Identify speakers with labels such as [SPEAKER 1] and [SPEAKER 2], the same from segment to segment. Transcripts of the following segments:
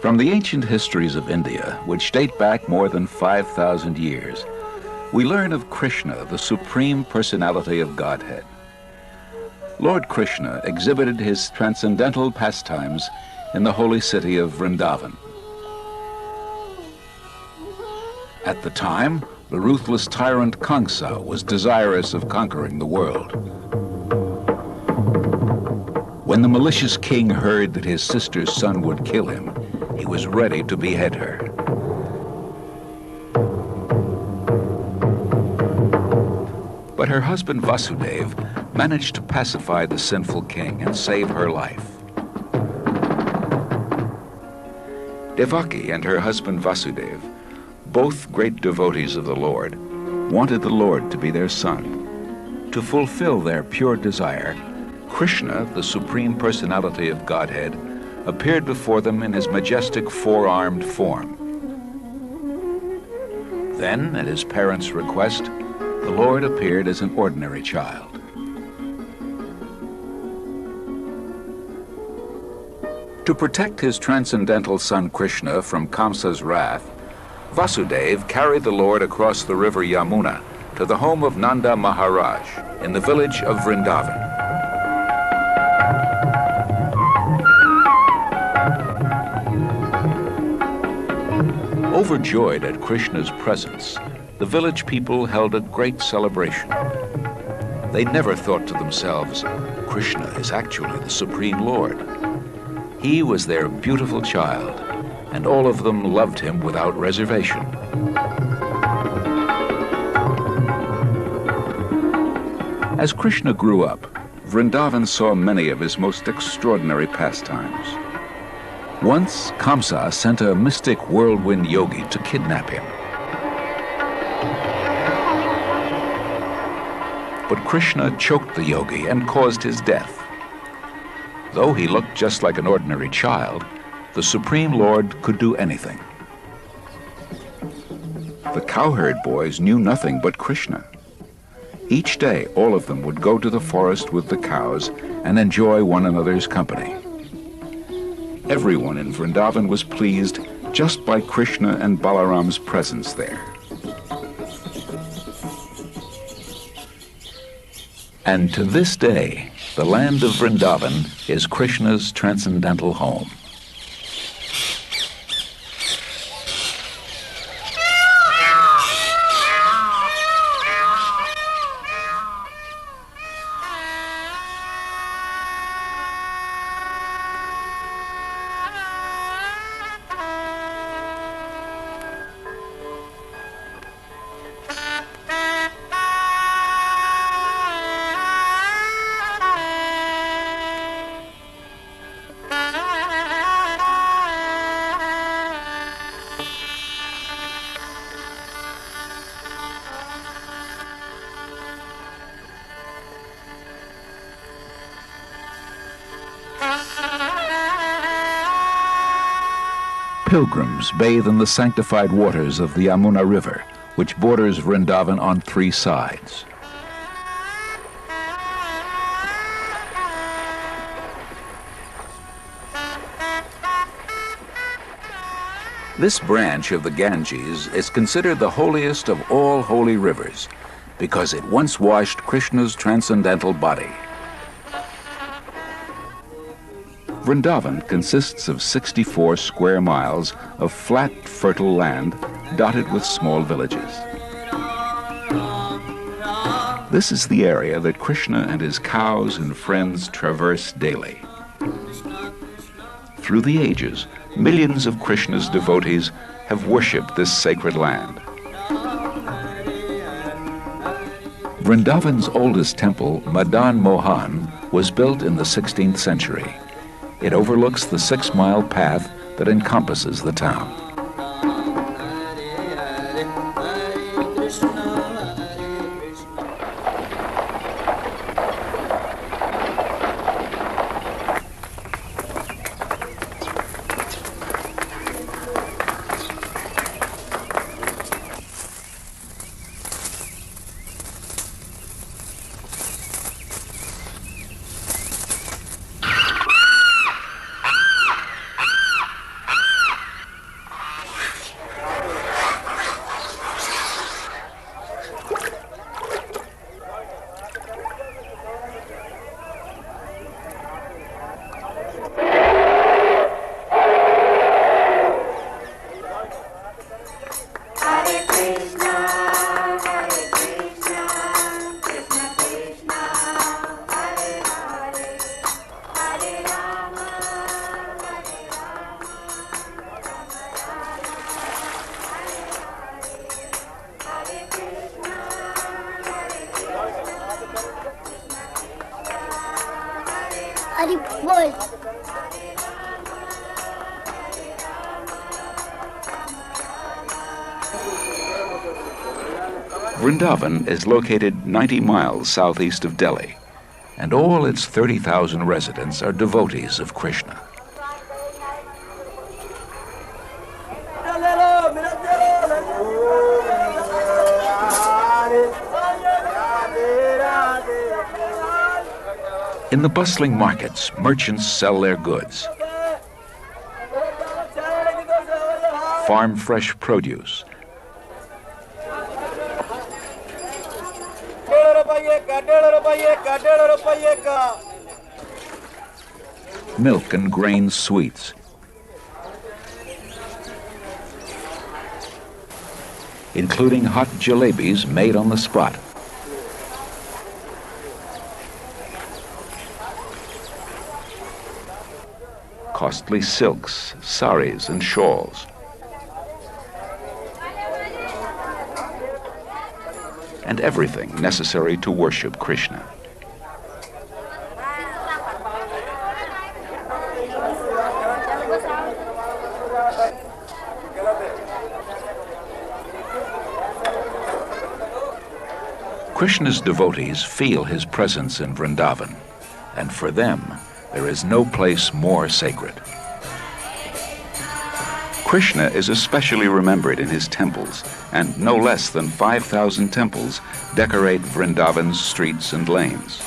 [SPEAKER 1] From the ancient histories of India, which date back more than 5,000 years, we learn of Krishna, the Supreme Personality of Godhead. Lord Krishna exhibited his transcendental pastimes in the holy city of Vrindavan. At the time, the ruthless tyrant Kamsa was desirous of conquering the world. When the malicious king heard that his sister's son would kill him, he was ready to behead her. But her husband Vasudeva managed to pacify the sinful king and save her life. Devaki and her husband Vasudeva, both great devotees of the Lord, wanted the Lord to be their son. To fulfill their pure desire, Krishna, the Supreme Personality of Godhead, appeared before them in his majestic four-armed form. Then, at his parents' request, the Lord appeared as an ordinary child. To protect his transcendental son Krishna from Kamsa's wrath, Vasudeva carried the Lord across the river Yamuna to the home of Nanda Maharaj in the village of Vrindavan. Overjoyed at Krishna's presence, the village people held a great celebration. They never thought to themselves, Krishna is actually the Supreme Lord. He was their beautiful child, and all of them loved him without reservation. As Krishna grew up, Vrindavan saw many of his most extraordinary pastimes. Once, Kamsa sent a mystic whirlwind yogi to kidnap him. But Krishna choked the yogi and caused his death. Though he looked just like an ordinary child, the Supreme Lord could do anything. The cowherd boys knew nothing but Krishna. Each day, all of them would go to the forest with the cows and enjoy one another's company. Everyone in Vrindavan was pleased just by Krishna and Balaram's presence there. And to this day, the land of Vrindavan is Krishna's transcendental home. Pilgrims bathe in the sanctified waters of the Yamuna River, which borders Vrindavan on three sides. This branch of the Ganges is considered the holiest of all holy rivers because it once washed Krishna's transcendental body. Vrindavan consists of 64 square miles of flat, fertile land dotted with small villages. This is the area that Krishna and his cows and friends traverse daily. Through the ages, millions of Krishna's devotees have worshipped this sacred land. Vrindavan's oldest temple, Madan Mohan, was built in the 16th century. It overlooks the 6-mile path that encompasses the town.
[SPEAKER 2] Ari boy.
[SPEAKER 1] Vrindavan is located 90 miles southeast of Delhi, and all its 30,000 residents are devotees of Krishna. In the bustling markets, merchants sell their goods. Farm fresh produce. Milk and grain sweets. Including hot jalebis made on the spot. Costly silks, saris, and shawls. And everything necessary to worship Krishna. Krishna's devotees feel his presence in Vrindavan, and for them, there is no place more sacred. Krishna is especially remembered in his temples, and no less than 5,000 temples decorate Vrindavan's streets and lanes.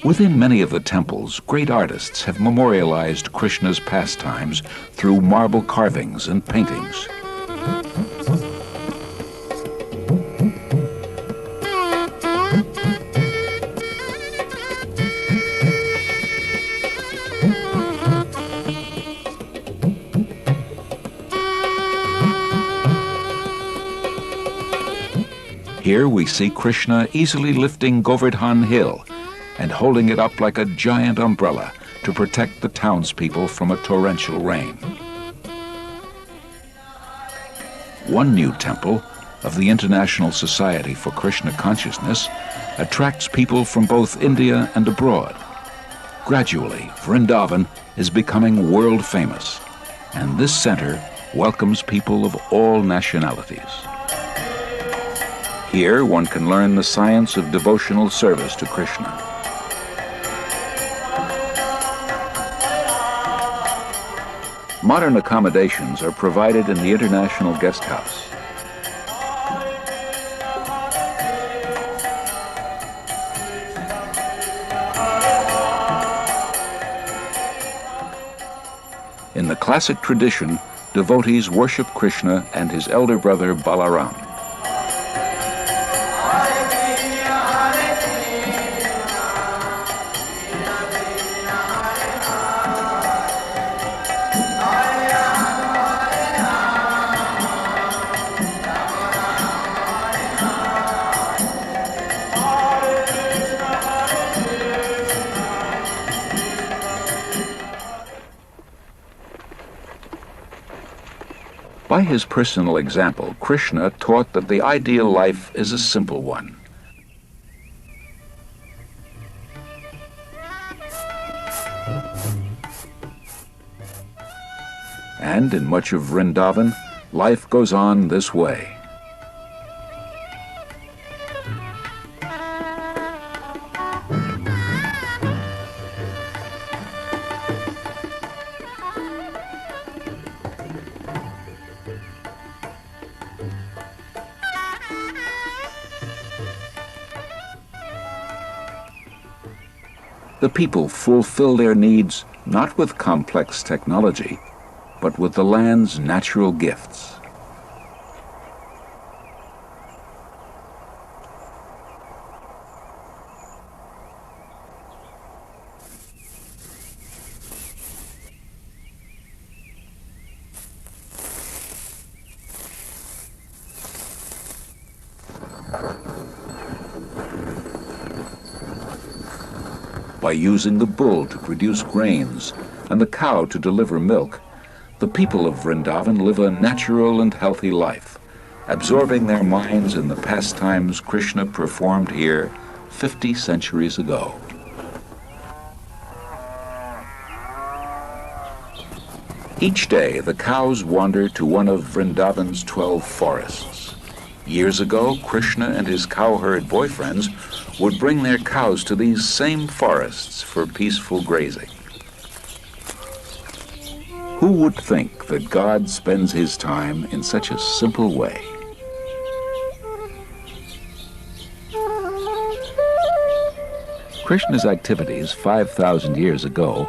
[SPEAKER 1] Within many of the temples, great artists have memorialized Krishna's pastimes through marble carvings and paintings. Here we see Krishna easily lifting Govardhan Hill and holding it up like a giant umbrella to protect the townspeople from a torrential rain. One new temple of the International Society for Krishna Consciousness attracts people from both India and abroad. Gradually, Vrindavan is becoming world famous, and this center welcomes people of all nationalities. Here one can learn the science of devotional service to Krishna. Modern accommodations are provided in the International Guest House. In the classic tradition, devotees worship Krishna and his elder brother Balaram. By his personal example, Krishna taught that the ideal life is a simple one. And in much of Vrindavan, life goes on this way. The people fulfill their needs not with complex technology, but with the land's natural gifts. By using the bull to produce grains and the cow to deliver milk, the people of Vrindavan live a natural and healthy life, absorbing their minds in the pastimes Krishna performed here 50 centuries ago. Each day, the cows wander to one of Vrindavan's 12 forests. Years ago, Krishna and his cowherd boyfriends would bring their cows to these same forests for peaceful grazing. Who would think that God spends his time in such a simple way? Krishna's activities 5,000 years ago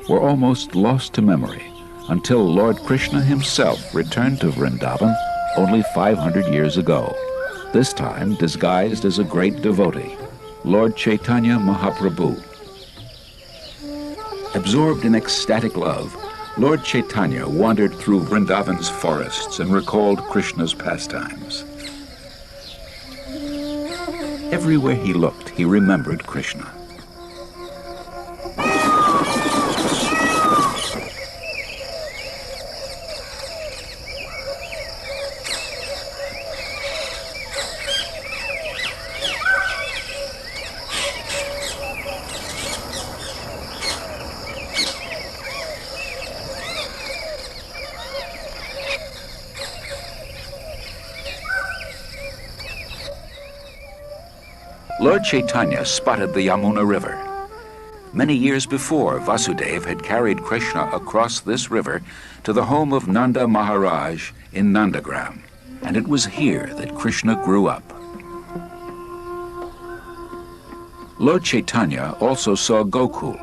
[SPEAKER 1] were almost lost to memory until Lord Krishna himself returned to Vrindavan only 500 years ago, this time disguised as a great devotee, Lord Chaitanya Mahaprabhu. Absorbed in ecstatic love, Lord Chaitanya wandered through Vrindavan's forests and recalled Krishna's pastimes. Everywhere he looked, he remembered Krishna. Lord Chaitanya spotted the Yamuna River. Many years before, Vasudeva had carried Krishna across this river to the home of Nanda Maharaj in Nandagram, and it was here that Krishna grew up. Lord Chaitanya also saw Gokul,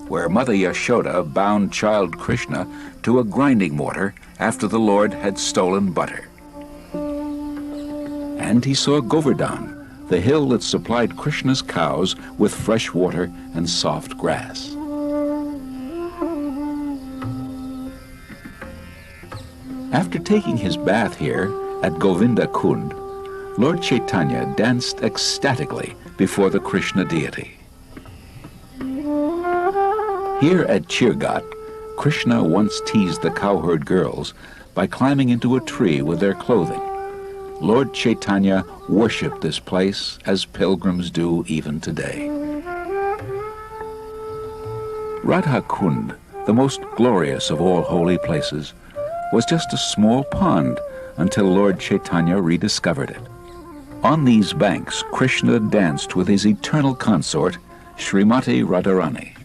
[SPEAKER 1] where Mother Yashoda bound child Krishna to a grinding mortar after the Lord had stolen butter. And he saw Govardhan, the hill that supplied Krishna's cows with fresh water and soft grass. After taking his bath here at Govinda Kund, Lord Chaitanya danced ecstatically before the Krishna deity. Here at Chirgat, Krishna once teased the cowherd girls by climbing into a tree with their clothing. Lord Chaitanya worshipped this place as pilgrims do even today. Radha Kund, the most glorious of all holy places, was just a small pond until Lord Chaitanya rediscovered it. On these banks, Krishna danced with his eternal consort, Srimati Radharani.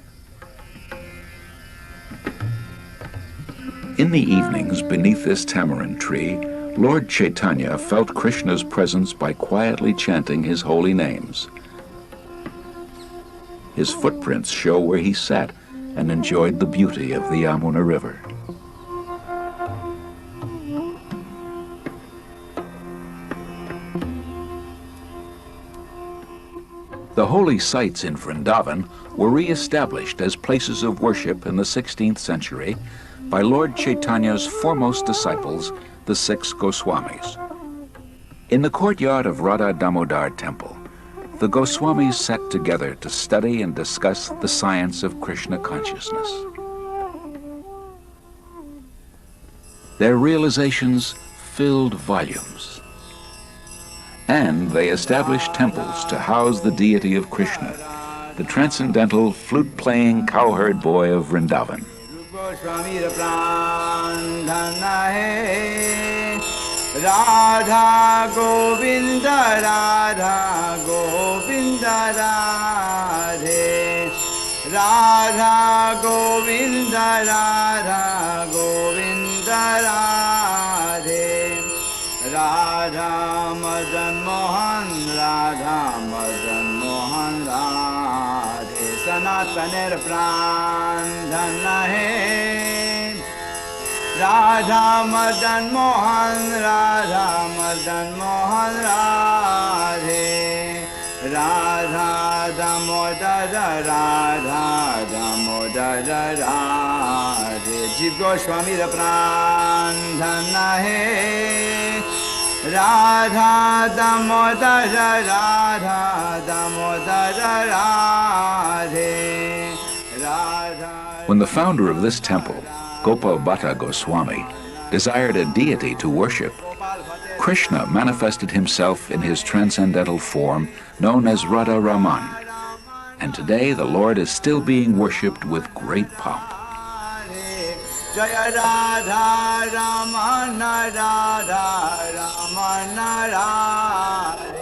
[SPEAKER 1] In the evenings beneath this tamarind tree, Lord Chaitanya felt Krishna's presence by quietly chanting his holy names. His footprints show where he sat and enjoyed the beauty of the Yamuna River. The holy sites in Vrindavan were re-established as places of worship in the 16th century by Lord Chaitanya's foremost disciples, the 6 Goswamis. In the courtyard of Radha Damodar Temple, the Goswamis sat together to study and discuss the science of Krishna consciousness. Their realizations filled volumes, and they established temples to house the deity of Krishna, the transcendental flute-playing cowherd boy of Vrindavan.
[SPEAKER 2] Radha Govinda Radha Govinda Radhe Radha Govinda Radha Govinda Radhe Radha Madan Mohan Radha Madan Mohan Radhe Sanataner Pran Dhanna Hai Radha Madan Mohan Radha Madan Mohan Radhe Radha Damodara Radha Damodara Radhe Jiv Goswami da Pran Dhanna Hai Radha Damodara Radha Damodara Radhe
[SPEAKER 1] When the founder of this temple, Gopal Bhatta Goswami, desired a deity to worship, Krishna manifested himself in his transcendental form known as Radha Raman, and today the Lord is still being worshipped with great pomp.
[SPEAKER 2] Jaya Radha Ramana Radha Ramana Radha.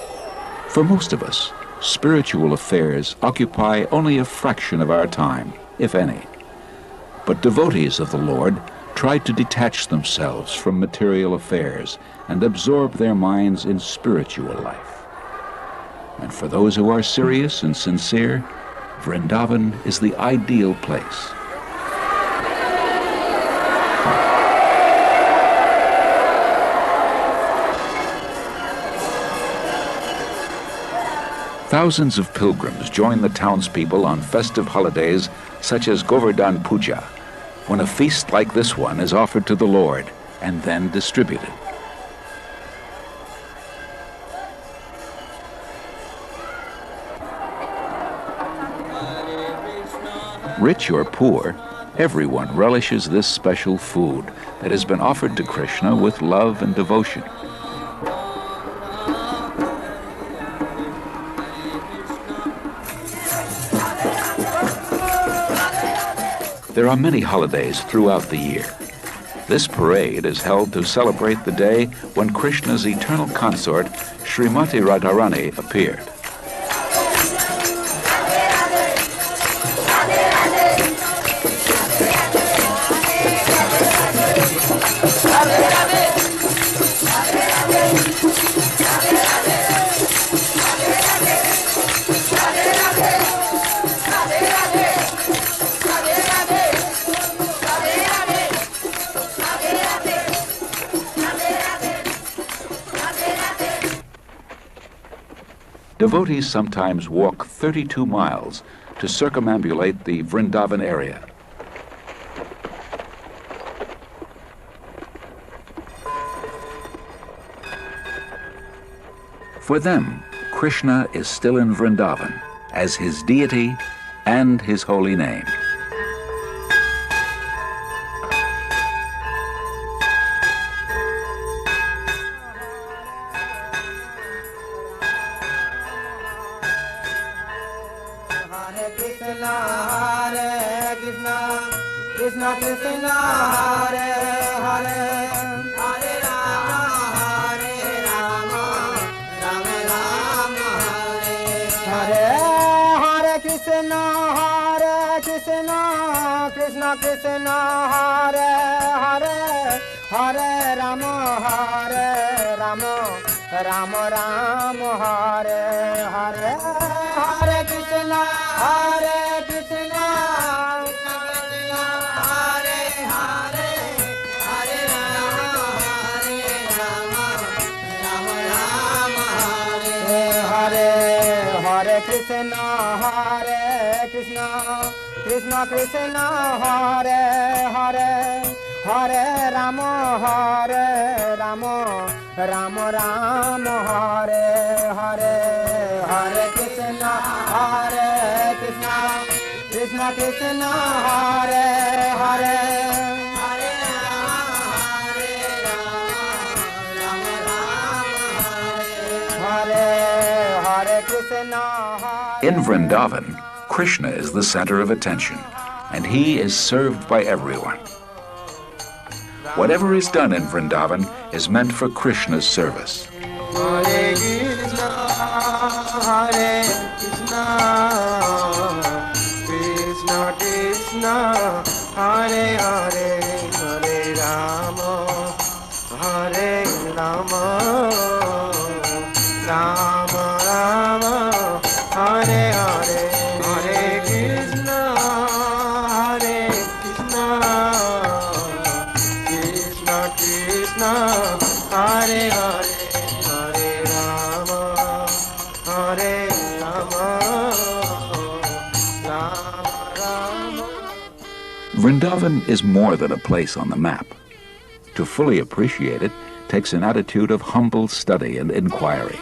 [SPEAKER 1] For most of us, spiritual affairs occupy only a fraction of our time, if any. But devotees of the Lord try to detach themselves from material affairs and absorb their minds in spiritual life. And for those who are serious and sincere, Vrindavan is the ideal place. Thousands of pilgrims join the townspeople on festive holidays such as Govardhan Puja, when a feast like this one is offered to the Lord and then distributed. Rich or poor, everyone relishes this special food that has been offered to Krishna with love and devotion. There are many holidays throughout the year. This parade is held to celebrate the day when Krishna's eternal consort, Srimati Radharani, appeared. Devotees sometimes walk 32 miles to circumambulate the Vrindavan area. For them, Krishna is still in Vrindavan as his deity and his holy name.
[SPEAKER 2] Krishna Krishna Hare Hare Hare Rama Hare Rama Rama Rama Hare Hare Krishna Krishna Krishna Hare Hare Hare Rama Rama Rama Hare Hare Hare Krishna Krishna Krishna Hare Hare Hare Rama Rama Rama Hare Hare Hare Krishna Krishna Krishna Hare Hare Hare Rama Hare Krishna.
[SPEAKER 1] In Vrindavan, Krishna is the center of attention, and he is served by everyone. Whatever is done in Vrindavan is meant for Krishna's service.
[SPEAKER 2] Hare Krishna, Hare Krishna, Krishna Krishna, Hare Hare, Hare Rama, Hare Rama, Rama Rama, Hare Hare. Hare Hare, Hare Rama, Hare Rama, Rama Rama.
[SPEAKER 1] Vrindavan is more than a place on the map. To fully appreciate it takes an attitude of humble study and inquiry.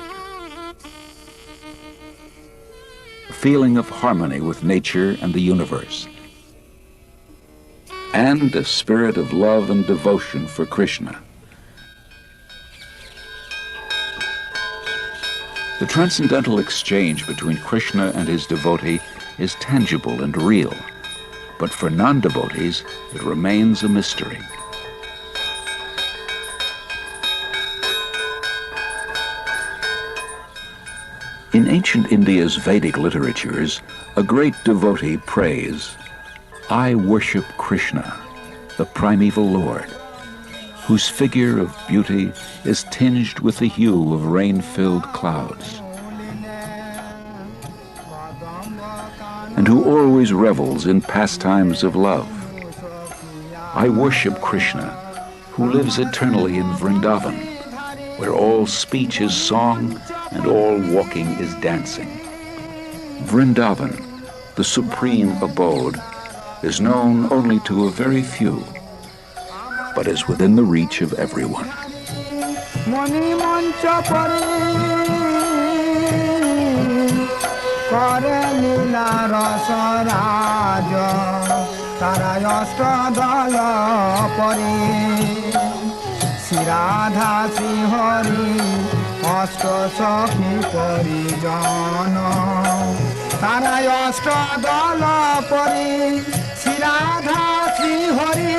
[SPEAKER 1] A feeling of harmony with nature and the universe. and a spirit of love and devotion for Krishna. The transcendental exchange between Krishna and his devotee is tangible and real, but for non-devotees, it remains a mystery. In ancient India's Vedic literatures, a great devotee prays, "I worship Krishna, the primeval Lord, whose figure of beauty is tinged with the hue of rain-filled clouds, and who always revels in pastimes of love. I worship Krishna, who lives eternally in Vrindavan, where all speech is song and all walking is dancing. Vrindavan, the supreme abode, is known only to a very few, but is within the reach of everyone."
[SPEAKER 2] Radha Shri Hari অষ্ট সখী পরিজন তারা অষ্ট দল পরি শ্রী রাধা শ্রী হরি